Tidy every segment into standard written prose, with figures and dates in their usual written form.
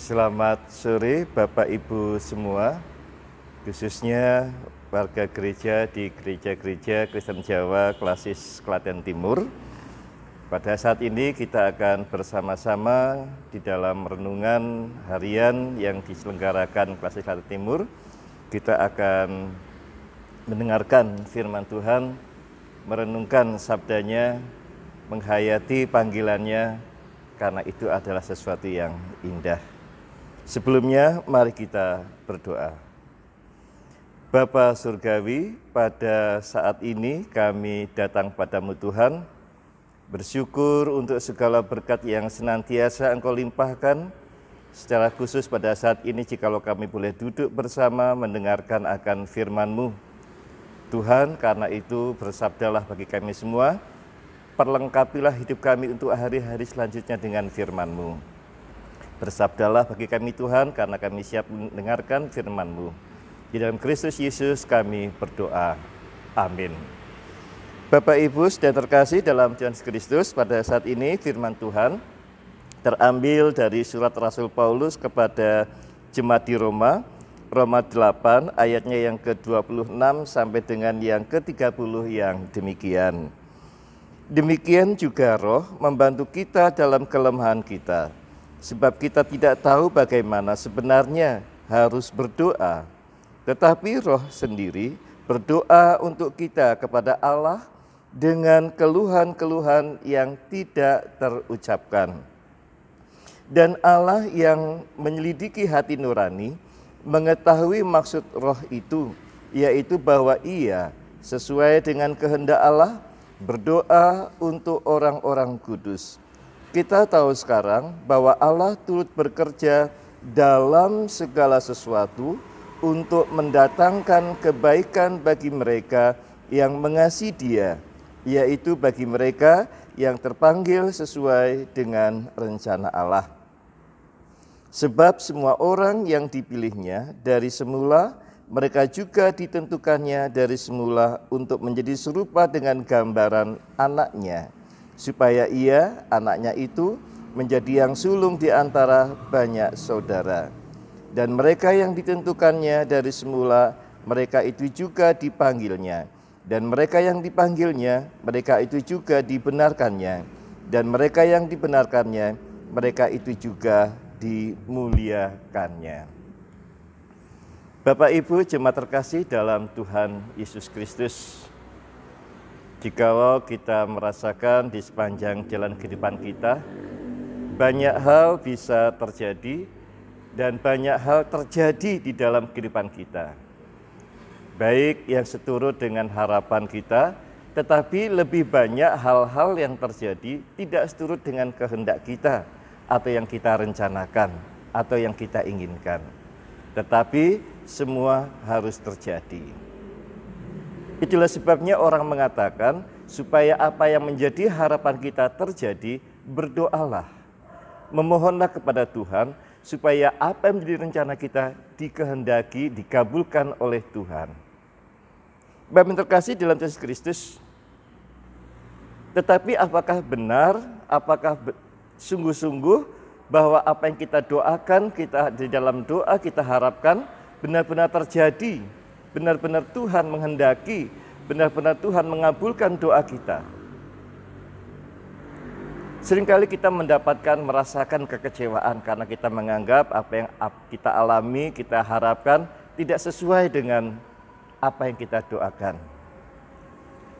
Selamat sore Bapak Ibu semua, khususnya warga gereja di gereja-gereja Kristen Jawa Klasis Klaten Timur. Pada saat ini kita akan bersama-sama di dalam renungan harian yang diselenggarakan Klasis Klaten Timur. Kita akan mendengarkan firman Tuhan, merenungkan sabdanya, menghayati panggilannya, karena itu adalah sesuatu yang indah. Sebelumnya, mari kita berdoa. Bapa Surgawi, pada saat ini kami datang padamu Tuhan, bersyukur untuk segala berkat yang senantiasa Engkau limpahkan, secara khusus pada saat ini jikalau kami boleh duduk bersama mendengarkan akan firman-Mu. Tuhan, karena itu bersabdalah bagi kami semua, perlengkapilah hidup kami untuk hari-hari selanjutnya dengan firman-Mu. Bersabdalah bagi kami Tuhan, karena kami siap mendengarkan firman-Mu. Di dalam Kristus Yesus kami berdoa. Amin. Bapak Ibu saudara terkasih dalam Tuhan Yesus Kristus, pada saat ini firman Tuhan terambil dari surat Rasul Paulus kepada jemaat di Roma, Roma 8 ayatnya yang ke-26 sampai dengan yang ke-30 yang demikian. Demikian juga Roh membantu kita dalam kelemahan kita. Sebab kita tidak tahu bagaimana sebenarnya harus berdoa. Tetapi Roh sendiri berdoa untuk kita kepada Allah dengan keluhan-keluhan yang tidak terucapkan. Dan Allah yang menyelidiki hati nurani mengetahui maksud Roh itu, yaitu bahwa Ia sesuai dengan kehendak Allah berdoa untuk orang-orang kudus. Kita tahu sekarang bahwa Allah turut bekerja dalam segala sesuatu untuk mendatangkan kebaikan bagi mereka yang mengasihi Dia, yaitu bagi mereka yang terpanggil sesuai dengan rencana Allah. Sebab semua orang yang dipilihnya dari semula, mereka juga ditentukannya dari semula untuk menjadi serupa dengan gambaran anaknya, supaya ia, anaknya itu, menjadi yang sulung di antara banyak saudara. Dan mereka yang ditentukannya dari semula, mereka itu juga dipanggilnya. Dan mereka yang dipanggilnya, mereka itu juga dibenarkannya. Dan mereka yang dibenarkannya, mereka itu juga dimuliakannya. Bapak Ibu jemaat terkasih dalam Tuhan Yesus Kristus, jikalau kita merasakan di sepanjang jalan kehidupan kita, banyak hal bisa terjadi dan banyak hal terjadi di dalam kehidupan kita. Baik yang seturut dengan harapan kita, tetapi lebih banyak hal-hal yang terjadi tidak seturut dengan kehendak kita atau yang kita rencanakan atau yang kita inginkan. Tetapi semua harus terjadi. Itulah sebabnya orang mengatakan, supaya apa yang menjadi harapan kita terjadi, berdoalah. Memohonlah kepada Tuhan, supaya apa yang menjadi rencana kita dikehendaki, dikabulkan oleh Tuhan. Bapak yang terkasih dalam Yesus Kristus, tetapi apakah benar, apakah sungguh-sungguh bahwa apa yang kita doakan, kita di dalam doa kita harapkan benar-benar terjadi, benar-benar Tuhan menghendaki, benar-benar Tuhan mengabulkan doa kita. Seringkali kita merasakan kekecewaan karena kita menganggap apa yang kita alami, kita harapkan tidak sesuai dengan apa yang kita doakan.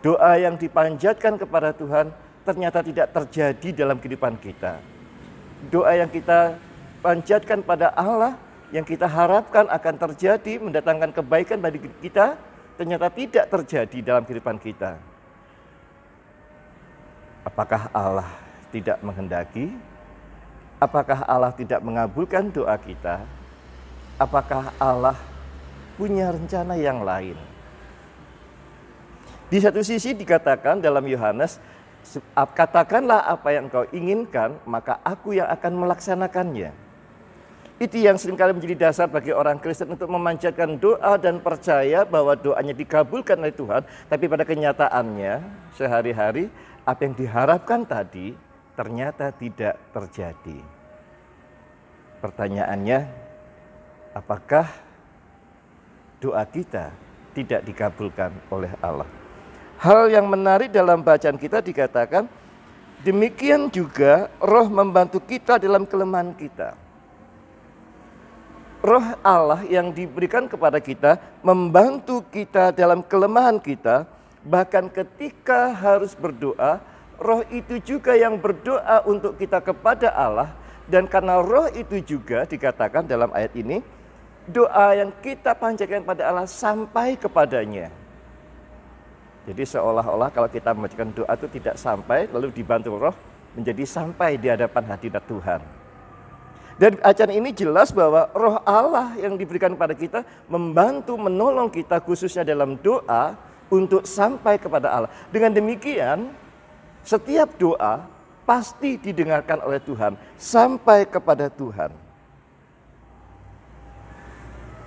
Doa yang dipanjatkan kepada Tuhan ternyata tidak terjadi dalam kehidupan kita. Doa yang kita panjatkan pada Allah, yang kita harapkan akan terjadi, mendatangkan kebaikan bagi kita, ternyata tidak terjadi dalam kehidupan kita. Apakah Allah tidak menghendaki? Apakah Allah tidak mengabulkan doa kita? Apakah Allah punya rencana yang lain? Di satu sisi dikatakan dalam Yohanes, katakanlah apa yang engkau inginkan, maka aku yang akan melaksanakannya. Itu yang seringkali menjadi dasar bagi orang Kristen untuk memanjatkan doa dan percaya bahwa doanya dikabulkan oleh Tuhan. Tapi pada kenyataannya sehari-hari apa yang diharapkan tadi ternyata tidak terjadi. Pertanyaannya, apakah doa kita tidak dikabulkan oleh Allah? Hal yang menarik dalam bacaan kita dikatakan, demikian juga Roh membantu kita dalam kelemahan kita. Roh Allah yang diberikan kepada kita membantu kita dalam kelemahan kita, bahkan ketika harus berdoa, Roh itu juga yang berdoa untuk kita kepada Allah. Dan karena Roh itu juga dikatakan dalam ayat ini, doa yang kita panjatkan pada Allah sampai kepadanya. Jadi seolah-olah kalau kita membacakan doa itu tidak sampai, lalu dibantu Roh menjadi sampai di hadapan hadirat Tuhan. Dan acara ini jelas bahwa Roh Allah yang diberikan kepada kita membantu menolong kita khususnya dalam doa untuk sampai kepada Allah. Dengan demikian, setiap doa pasti didengarkan oleh Tuhan sampai kepada Tuhan.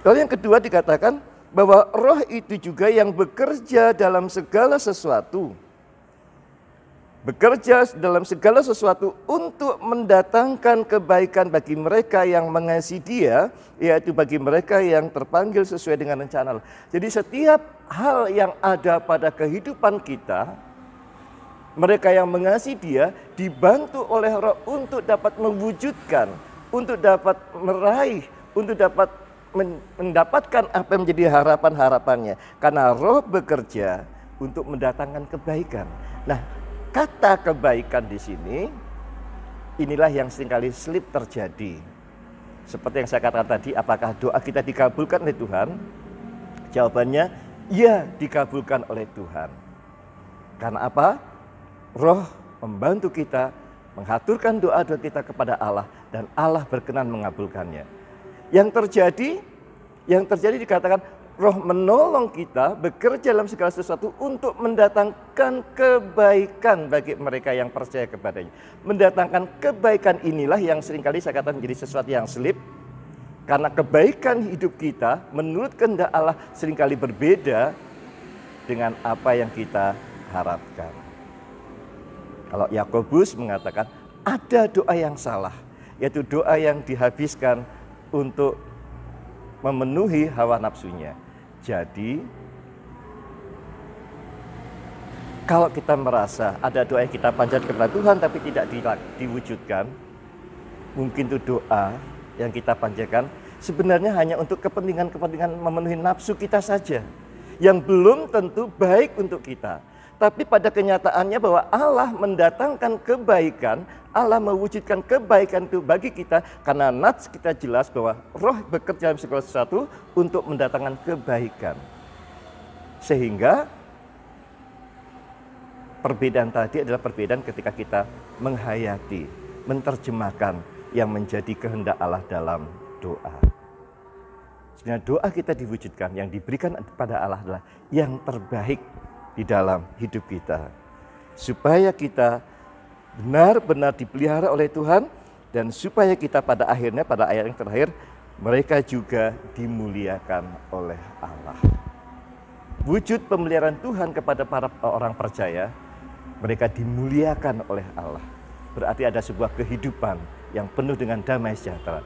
Lalu yang kedua dikatakan bahwa Roh itu juga yang bekerja dalam segala sesuatu. Bekerja dalam segala sesuatu untuk mendatangkan kebaikan bagi mereka yang mengasihi Dia, yaitu bagi mereka yang terpanggil sesuai dengan rencana Allah. Jadi setiap hal yang ada pada kehidupan kita, mereka yang mengasihi Dia dibantu oleh Roh untuk dapat mewujudkan, untuk dapat meraih, untuk dapat mendapatkan apa yang menjadi harapan-harapannya. Karena Roh bekerja untuk mendatangkan kebaikan. Nah, kata kebaikan di sini, inilah yang seringkali slip terjadi. Seperti yang saya katakan tadi, apakah doa kita dikabulkan oleh Tuhan? Jawabannya, ya, dikabulkan oleh Tuhan. Karena apa? Roh membantu kita mengaturkan doa-doa kita kepada Allah dan Allah berkenan mengabulkannya. Yang terjadi dikatakan Roh menolong kita bekerja dalam segala sesuatu untuk mendatangkan kebaikan bagi mereka yang percaya kepadanya. Mendatangkan kebaikan inilah yang seringkali saya katakan menjadi sesuatu yang slip. Karena kebaikan hidup kita menurut kehendak Allah seringkali berbeda dengan apa yang kita harapkan. Kalau Yakobus mengatakan ada doa yang salah, yaitu doa yang dihabiskan untuk memenuhi hawa nafsunya. Jadi, kalau kita merasa ada doa yang kita panjatkan kepada Tuhan tapi tidak diwujudkan, mungkin itu doa yang kita panjatkan sebenarnya hanya untuk kepentingan-kepentingan memenuhi nafsu kita saja, yang belum tentu baik untuk kita. Tapi pada kenyataannya bahwa Allah mendatangkan kebaikan, Allah mewujudkan kebaikan itu bagi kita karena nats kita jelas bahwa Roh bekerja dalam segala sesuatu untuk mendatangkan kebaikan. Sehingga perbedaan tadi adalah perbedaan ketika kita menghayati, menerjemahkan yang menjadi kehendak Allah dalam doa. Sebenarnya doa kita diwujudkan, yang diberikan kepada Allah adalah yang terbaik di dalam hidup kita, supaya kita benar-benar dipelihara oleh Tuhan, dan supaya kita pada akhirnya, pada ayat yang terakhir, mereka juga dimuliakan oleh Allah. Wujud pemeliharaan Tuhan kepada para orang percaya, mereka dimuliakan oleh Allah. Berarti ada sebuah kehidupan yang penuh dengan damai sejahtera.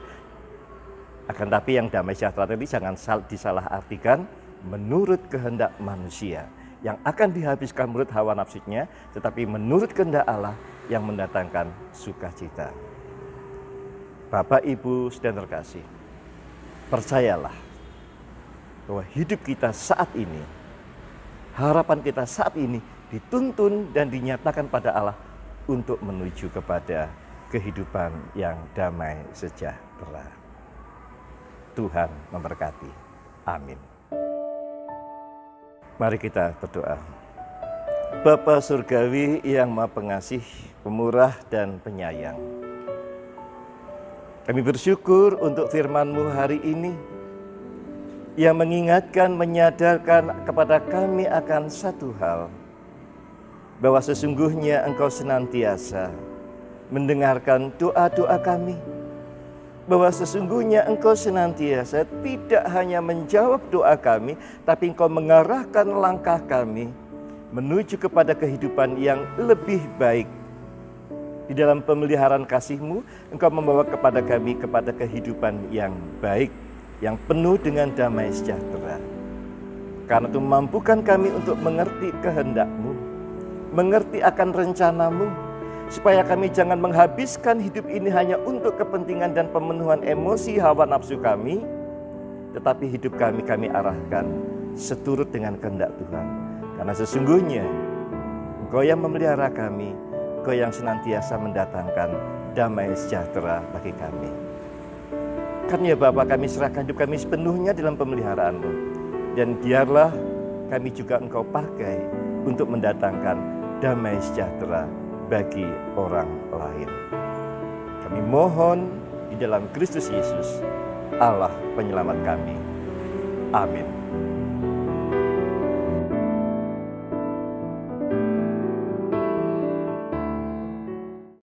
Akan tapi yang damai sejahtera tadi jangan disalahartikan menurut kehendak manusia, yang akan dihabiskan menurut hawa nafsunya, tetapi menurut kehendak Allah yang mendatangkan sukacita. Bapak, Ibu, saudara terkasih, percayalah bahwa hidup kita saat ini, harapan kita saat ini dituntun dan dinyatakan pada Allah untuk menuju kepada kehidupan yang damai sejahtera. Tuhan memberkati. Amin. Mari kita berdoa. Bapa Surgawi yang Maha Pengasih, Pemurah dan Penyayang, kami bersyukur untuk firman-Mu hari ini yang mengingatkan, menyadarkan kepada kami akan satu hal, bahwa sesungguhnya Engkau senantiasa mendengarkan doa-doa kami, bahwa sesungguhnya Engkau senantiasa tidak hanya menjawab doa kami, tapi Engkau mengarahkan langkah kami menuju kepada kehidupan yang lebih baik Di dalam pemeliharaan kasih-Mu, Engkau membawa kepada kami kepada kehidupan yang baik, yang penuh dengan damai sejahtera. Karena itu mampukan kami untuk mengerti kehendak-Mu, mengerti akan rencana-Mu, supaya kami jangan menghabiskan hidup ini hanya untuk kepentingan dan pemenuhan emosi hawa nafsu kami, tetapi hidup kami arahkan seturut dengan kehendak Tuhan. Karena sesungguhnya Engkau yang memelihara kami, Engkau yang senantiasa mendatangkan damai sejahtera bagi kami. Karena ya Bapa, kami serahkan hidup kami sepenuhnya dalam pemeliharaan-Mu. Dan biarlah kami juga Engkau pakai untuk mendatangkan damai sejahtera bagi orang lain. Kami mohon di dalam Kristus Yesus, Allah penyelamat kami. Amin.